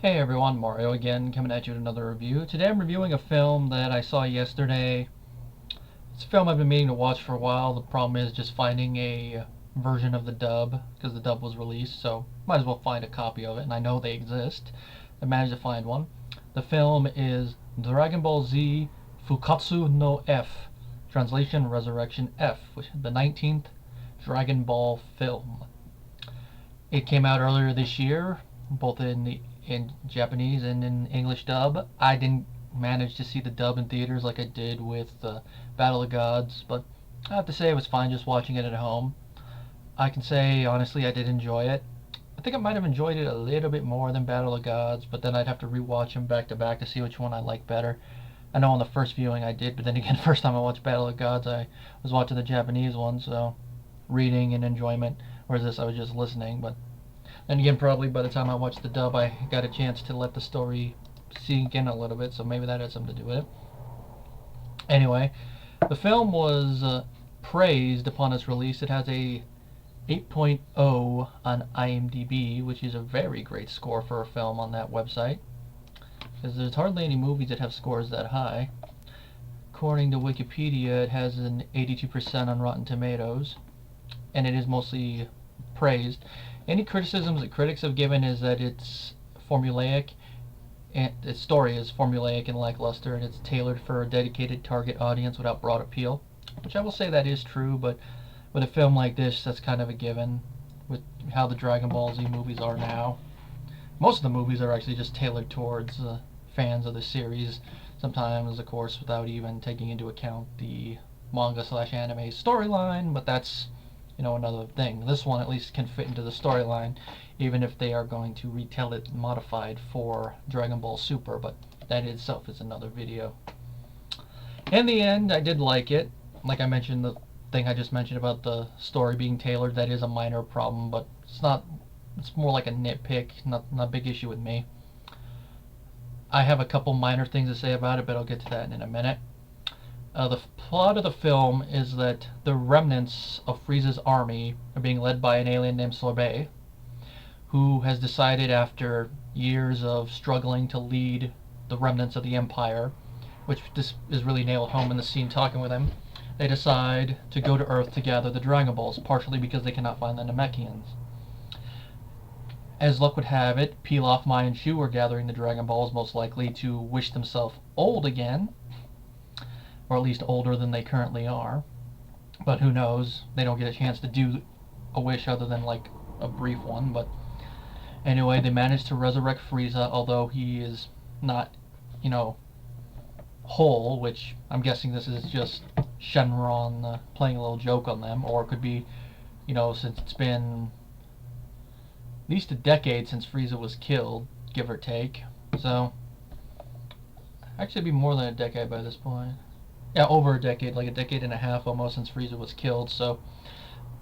Hey everyone, Mario again, coming at you with another review. Today I'm reviewing a film that I saw yesterday. It's a film I've been meaning to watch for a while. The problem is just finding a version of the dub, because the dub was released, so might as well find a copy of it, and I know they exist. I managed to find one. The film is Dragon Ball Z Fukatsu no F, translation Resurrection F, which is the 19th Dragon Ball film. It came out earlier this year, both in Japanese and in English dub. I didn't manage to see the dub in theaters like I did with Battle of Gods, but I have to say it was fine just watching it at home. I can say honestly I did enjoy it. I think I might have enjoyed it a little bit more than Battle of Gods, but then I'd have to rewatch them back to back to see which one I like better. I know on the first viewing I did, but then again, first time I watched Battle of Gods, I was watching the Japanese one, so reading and enjoyment, whereas this I was just listening. But then again, probably by the time I watched the dub, I got a chance to let the story sink in a little bit, so maybe that had something to do with it. Anyway, the film was praised upon its release. It has a 8.0 on IMDb, which is a very great score for a film on that website, because there's hardly any movies that have scores that high. According to Wikipedia, it has an 82% on Rotten Tomatoes, and it is mostly praised. Any criticisms that critics have given is that it's formulaic, and its story is formulaic and lackluster, and it's tailored for a dedicated target audience without broad appeal, which I will say that is true, but with a film like this, that's kind of a given with how the Dragon Ball Z movies are now. Most of the movies are actually just tailored towards fans of the series, sometimes, of course, without even taking into account the manga/anime storyline, but that's another thing. This one at least can fit into the storyline, even if they are going to retell it modified for Dragon Ball Super, but that itself is another video. In the end, I did like it. Like I mentioned, the thing I just mentioned about the story being tailored, that is a minor problem, but it's more like a nitpick, not a big issue with me. I have a couple minor things to say about it, but I'll get to that in a minute. The plot of the film is that the remnants of Frieza's army are being led by an alien named Sorbet, who has decided after years of struggling to lead the remnants of the Empire, which this is really nailed home in the scene talking with him. They decide to go to Earth to gather the Dragon Balls, partially because they cannot find the Namekians. As luck would have it, Pilaf, Mai, and Shu are gathering the Dragon Balls, most likely to wish themselves old again, or at least older than they currently are. But who knows? They don't get a chance to do a wish other than like a brief one. But anyway, they manage to resurrect Frieza, although he is not, whole, which I'm guessing this is just Shenron playing a little joke on them, or it could be, since it's been at least a decade since Frieza was killed, give or take. So, actually it'd be more than a decade by this point. Yeah, over a decade, like a decade and a half almost since Frieza was killed, so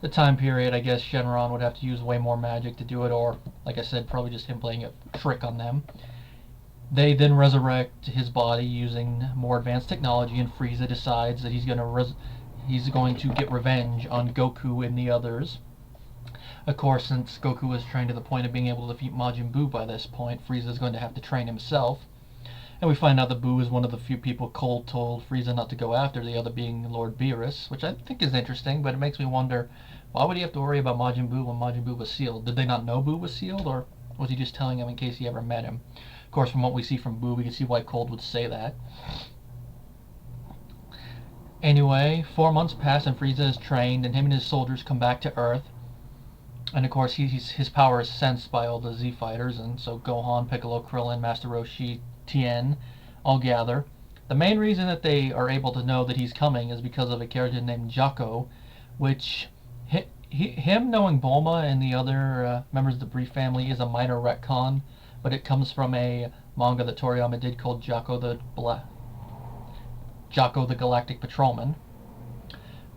the time period, I guess Shenron would have to use way more magic to do it, or, like I said, probably just him playing a trick on them. They then resurrect his body using more advanced technology, and Frieza decides that he's going to get revenge on Goku and the others. Of course, since Goku was trained to the point of being able to defeat Majin Buu by this point, Frieza is going to have to train himself. And we find out that Buu is one of the few people Cold told Frieza not to go after, the other being Lord Beerus, which I think is interesting, but it makes me wonder, why would he have to worry about Majin Buu when Majin Buu was sealed? Did they not know Buu was sealed, or was he just telling him in case he ever met him? Of course, from what we see from Buu, we can see why Cold would say that. Anyway, 4 months pass and Frieza is trained, and him and his soldiers come back to Earth. And of course, his power is sensed by all the Z fighters, and so Gohan, Piccolo, Krillin, Master Roshi, Tien all gather. The main reason that they are able to know that he's coming is because of a character named Jaco, which him knowing Bulma and the other members of the Brief family is a minor retcon, but it comes from a manga that Toriyama did called Jaco the Galactic Patrolman,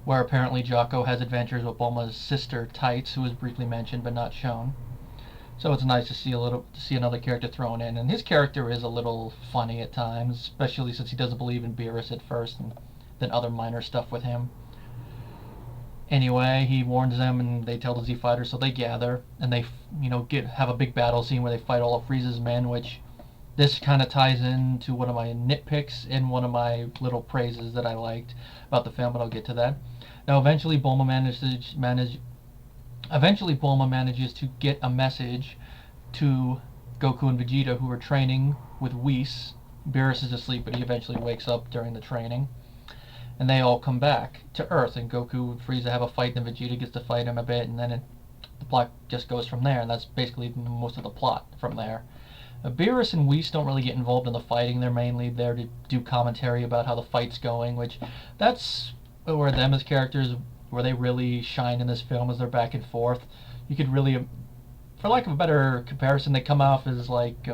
where apparently Jaco has adventures with Bulma's sister Tights, who is briefly mentioned but not shown. So it's nice to see another character thrown in, and his character is a little funny at times, especially since he doesn't believe in Beerus at first, and then other minor stuff with him. Anyway, he warns them, and they tell the Z Fighters, so they gather and they, have a big battle scene where they fight all of Frieza's men, which this kind of ties into one of my nitpicks and one of my little praises that I liked about the film, but I'll get to that. Now, eventually Bulma manages to get a message to Goku and Vegeta, who are training with Whis. Beerus is asleep, but he eventually wakes up during the training. And they all come back to Earth, and Goku and Frieza have a fight, and Vegeta gets to fight him a bit, and then the plot just goes from there, and that's basically most of the plot from there. Beerus and Whis don't really get involved in the fighting. They're mainly there to do commentary about how the fight's going, which that's where them as characters, where they really shine in this film, as they're back and forth. You could really, for lack of a better comparison, they come off as like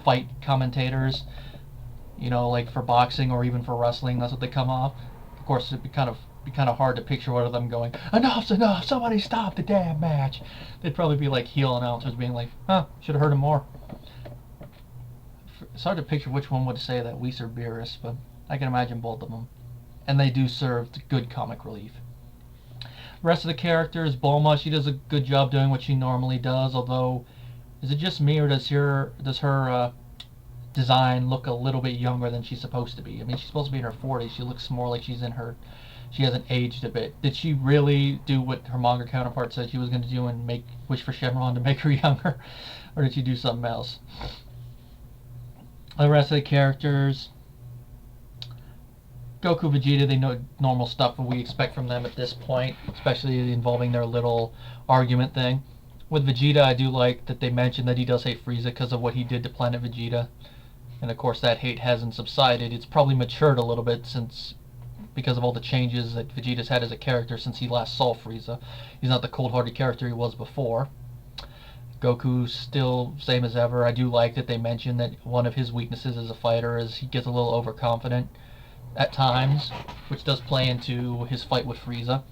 fight commentators, like for boxing or even for wrestling. That's what they come off. Of course, it'd be kind of hard to picture one of them going, "Enough's enough! Somebody stop the damn match!" They'd probably be like heel announcers, being like, should have heard him more." It's hard to picture which one would say that, Whis or Beerus, but I can imagine both of them. And they do serve good comic relief. The rest of the characters, Bulma, she does a good job doing what she normally does, although, is it just me, or does her design look a little bit younger than she's supposed to be? I mean, she's supposed to be in her 40s. She looks more like she hasn't aged a bit. Did she really do what her manga counterpart said she was going to do and wish for Shenron to make her younger? Or did she do something else? The rest of the characters, Goku, Vegeta, they know normal stuff what we expect from them at this point, especially involving their little argument thing. With Vegeta, I do like that they mentioned that he does hate Frieza because of what he did to Planet Vegeta. And of course that hate hasn't subsided. It's probably matured a little bit because of all the changes that Vegeta's had as a character since he last saw Frieza. He's not the cold-hearted character he was before. Goku's still same as ever. I do like that they mention that one of his weaknesses as a fighter is he gets a little overconfident at times, which does play into his fight with Frieza,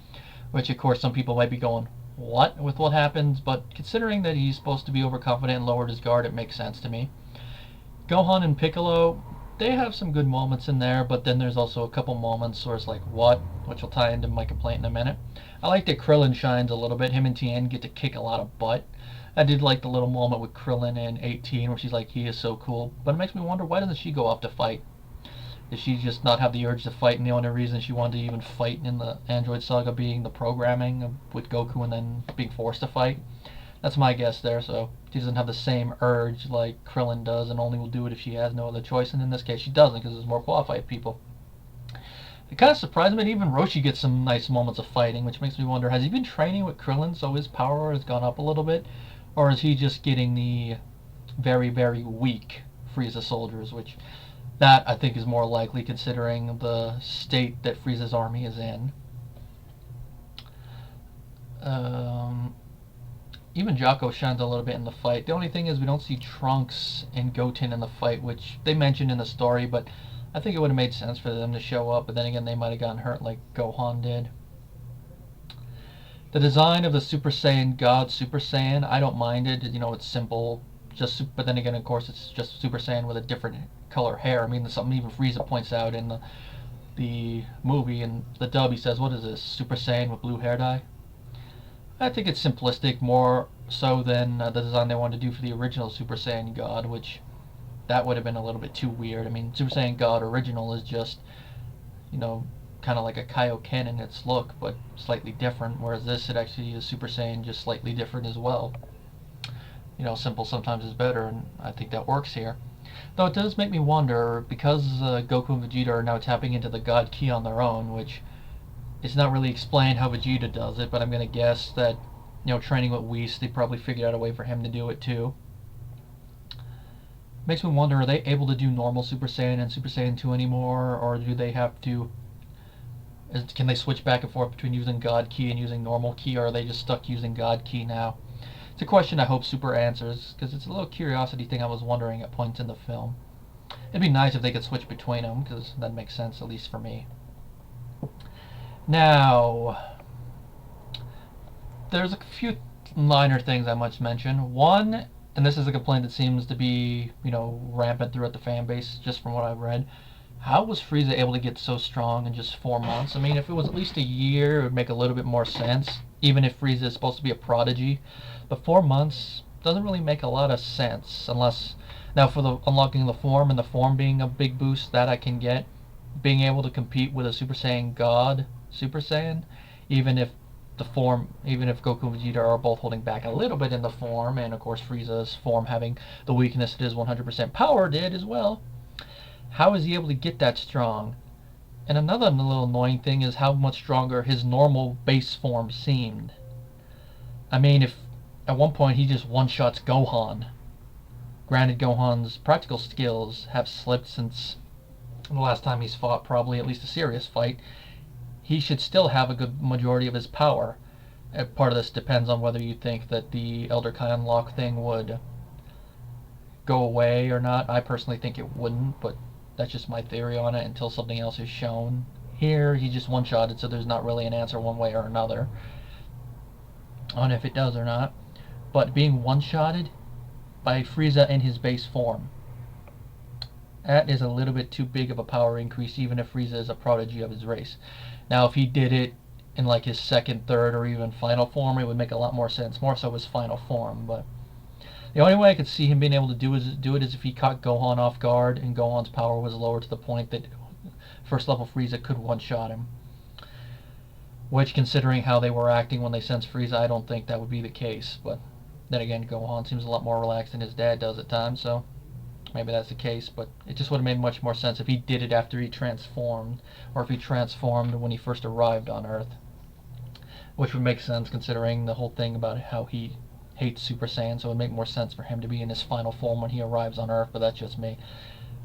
which of course some people might be going, what, with what happens? But considering that he's supposed to be overconfident and lowered his guard, it makes sense to me. Gohan and Piccolo, they have some good moments in there, but then there's also a couple moments where it's like, what? Which will tie into my complaint in a minute. I like that Krillin shines a little bit. Him and Tien get to kick a lot of butt. I did like the little moment with Krillin in 18 where she's like, he is so cool. But it makes me wonder, why doesn't she go off to fight? Does she just not have the urge to fight, and the only reason she wanted to even fight in the Android Saga being the programming with Goku and then being forced to fight? That's my guess there, so she doesn't have the same urge like Krillin does and only will do it if she has no other choice, and in this case she doesn't because there's more qualified people. It kind of surprised me that even Roshi gets some nice moments of fighting, which makes me wonder, has he been training with Krillin so his power has gone up a little bit? Or is he just getting the very, very weak Frieza soldiers, which that I think is more likely considering the state that Frieza's army is in. Even Jocko shines a little bit in the fight. The only thing is we don't see Trunks and Goten in the fight, which they mentioned in the story, but I think it would have made sense for them to show up, but then again they might have gotten hurt like Gohan did. The design of the Super Saiyan God Super Saiyan, I don't mind it. It's simple, but then again, of course, it's just Super Saiyan with a different color hair. I mean, that's something even Frieza points out in the movie. In the dub, he says, what is this, Super Saiyan with blue hair dye? I think it's simplistic, more so than the design they wanted to do for the original Super Saiyan God, which that would have been a little bit too weird. I mean, Super Saiyan God original is just, kind of like a Kaioken in its look, but slightly different, whereas this, it actually is Super Saiyan, just slightly different as well. Simple sometimes is better, and I think that works here. Though it does make me wonder, because Goku and Vegeta are now tapping into the God Ki on their own, which it's not really explained how Vegeta does it, but I'm going to guess that, training with Whis, they probably figured out a way for him to do it too. Makes me wonder, are they able to do normal Super Saiyan and Super Saiyan 2 anymore, or do they have to... Can they switch back and forth between using God Ki and using normal Ki, or are they just stuck using God Ki now? It's a question I hope Super answers, because it's a little curiosity thing I was wondering at points in the film. It'd be nice if they could switch between them, because that makes sense, at least for me. Now, there's a few minor things I must mention. One, and this is a complaint that seems to be, rampant throughout the fan base, just from what I've read, How was Frieza able to get so strong in just 4 months? I mean, if it was at least a year, it would make a little bit more sense, even if Frieza is supposed to be a prodigy. But 4 months doesn't really make a lot of sense, unless... Now, for the unlocking the form, and the form being a big boost, that I can get. Being able to compete with a Super Saiyan God, Super Saiyan, even if even if Goku and Vegeta are both holding back a little bit in the form, and of course Frieza's form having the weakness that his 100% power did as well. How is he able to get that strong? And another little annoying thing is how much stronger his normal base form seemed. I mean, if at one point he just one-shots Gohan. Granted, Gohan's practical skills have slipped since the last time he's fought, probably at least a serious fight. He should still have a good majority of his power. Part of this depends on whether you think that the Elder Kai unlock thing would go away or not. I personally think it wouldn't, but that's just my theory on it until something else is shown. Here, he just one-shotted, so there's not really an answer one way or another on if it does or not. But being one-shotted by Frieza in his base form, that is a little bit too big of a power increase, even if Frieza is a prodigy of his race. Now, if he did it in like his second, third, or even final form, it would make a lot more sense. More so his final form, but the only way I could see him being able to do it is if he caught Gohan off guard and Gohan's power was lower to the point that first level Frieza could one-shot him. Which, considering how they were acting when they sensed Frieza, I don't think that would be the case. But then again, Gohan seems a lot more relaxed than his dad does at times, so maybe that's the case. But it just would have made much more sense if he did it after he transformed, or if he transformed when he first arrived on Earth. Which would make sense considering the whole thing about how he hates Super Saiyan, so it would make more sense for him to be in his final form when he arrives on Earth, but that's just me.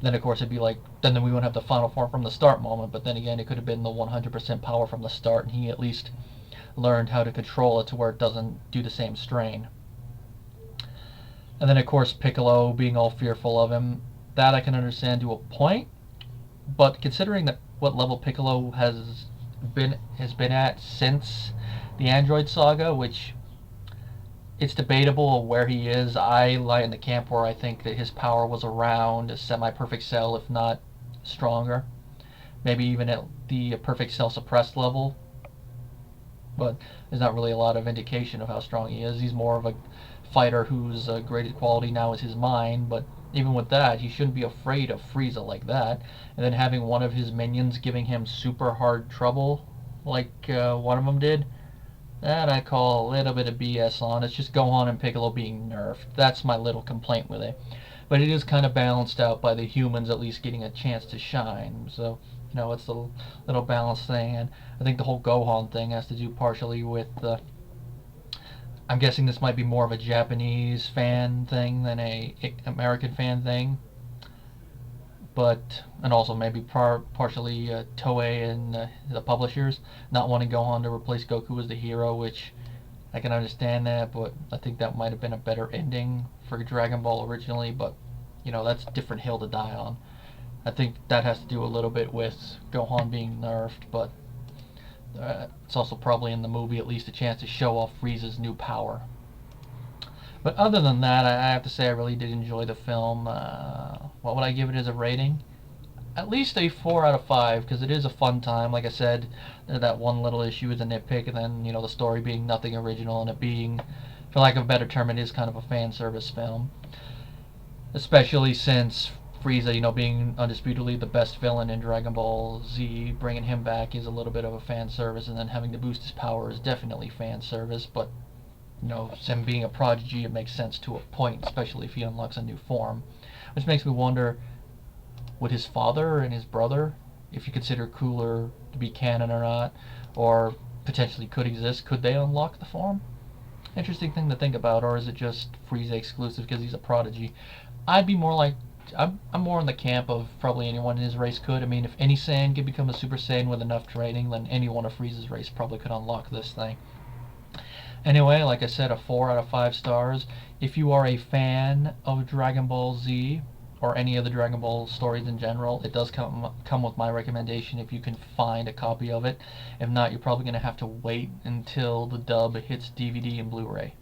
Then of course it'd be like, then we wouldn't have the final form from the start moment, but then again it could have been the 100% power from the start, and he at least learned how to control it to where it doesn't do the same strain. And then of course Piccolo being all fearful of him, that I can understand to a point, but considering that what level Piccolo has been at since the Android Saga, which it's debatable where he is. I lie in the camp where I think that his power was around a semi-perfect cell, if not stronger. Maybe even at the perfect cell suppressed level. But there's not really a lot of indication of how strong he is. He's more of a fighter whose greatest quality now is his mind, but even with that, he shouldn't be afraid of Frieza like that. And then having one of his minions giving him super hard trouble, like one of them did, that I call a little bit of BS on. It's just Gohan and Piccolo being nerfed. That's my little complaint with it. But it is kind of balanced out by the humans at least getting a chance to shine. So, it's a little balanced thing. And I think the whole Gohan thing has to do partially with I'm guessing this might be more of a Japanese fan thing than a American fan thing. But, and also maybe partially Toei and the publishers not wanting Gohan to replace Goku as the hero, which I can understand that, but I think that might have been a better ending for Dragon Ball originally, but that's a different hill to die on. I think that has to do a little bit with Gohan being nerfed, but it's also probably in the movie at least a chance to show off Frieza's new power. But other than that, I have to say I really did enjoy the film. What would I give it as a rating? At least a 4 out of 5, because it is a fun time. Like I said, that one little issue is a nitpick, and then, the story being nothing original, and it being, for lack of a better term, it is kind of a fan service film. Especially since Frieza, being undisputedly the best villain in Dragon Ball Z, bringing him back is a little bit of a fan service, and then having to boost his power is definitely fan service, but him being a prodigy, it makes sense to a point, especially if he unlocks a new form. Which makes me wonder, would his father and his brother, if you consider Cooler to be canon or not, or potentially could exist, could they unlock the form? Interesting thing to think about, or is it just Frieza exclusive because he's a prodigy? I'd be more like, I'm more in the camp of probably anyone in his race could. I mean, if any Saiyan could become a Super Saiyan with enough training, then anyone of Frieza's race probably could unlock this thing. Anyway, like I said, a 4 out of 5 stars. If you are a fan of Dragon Ball Z, or any of the Dragon Ball stories in general, it does come with my recommendation if you can find a copy of it. If not, you're probably going to have to wait until the dub hits DVD and Blu-ray.